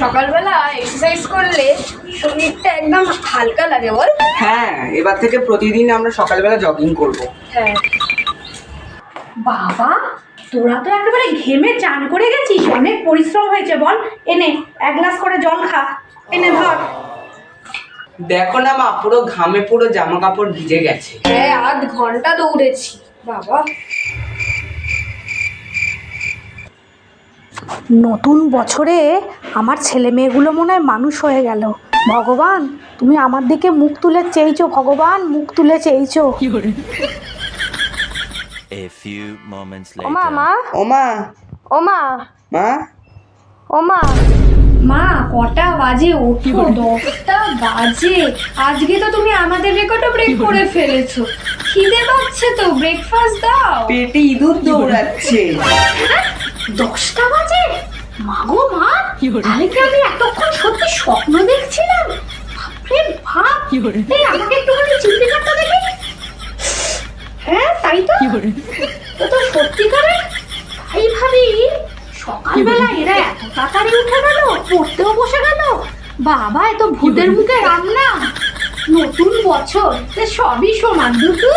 সকালবেলা এক্সারসাইজ করলে শরীরটা একদম হালকা লাগে বল। হ্যাঁ, এবার থেকে প্রতিদিন আমরা সকালবেলা জগিং করব। হ্যাঁ। বাবা, তোরা তো একেবারে ঘেমে চান করে গেছিস, অনেক পরিশ্রম হয়েছে বল। এনে এক গ্লাস করে জল খা, এনে ধর। দেখো না মা, পুরো ঘামে পুরো জামা কাপড় ভিজে গেছে। হ্যাঁ, আধ ঘন্টা দৌড়েছি বাবা। নতুন বছরে আমার ছেলে মেয়েগুলো মনে হয় মানুষ হয়ে গেল। ভগবান, তুমি আমার দিকে মুখ তুলে চেয়েছো, ভগবান মুখ তুলে চেয়েছো। A few moments ওমা later. মা, ওমা, ওমা, মা, ওমা। মা কটা বাজে? ওঠো, 10টা বাজে। আজকে তো তুমি আমাদের রেকর্ডও ব্রেক করে ফেলেছো। খিদে পাচ্ছে তো, ব্রেকফাস্ট দাও। পেটে ইঁদুর দৌড়াচ্ছে। 10টা বাজে? মাগো মা, তাহলে কি আমি এতক্ষণ সত্যি স্বপ্ন দেখছিলাম? বাপরে বাপ, এই আমাকে একটুখানি চিনতে কাটতে দেখি। হ্যাঁ তাই তো, তো সত্যিকারে তাই ভাবি। সকালবেলা এরা এত তাড়াতাড়ি উঠে গেল, পড়তেও বসে গেল। বাবা, এ তো ভূতের মুখে রান্না। নতুন বছর, সবই সমান দুটো।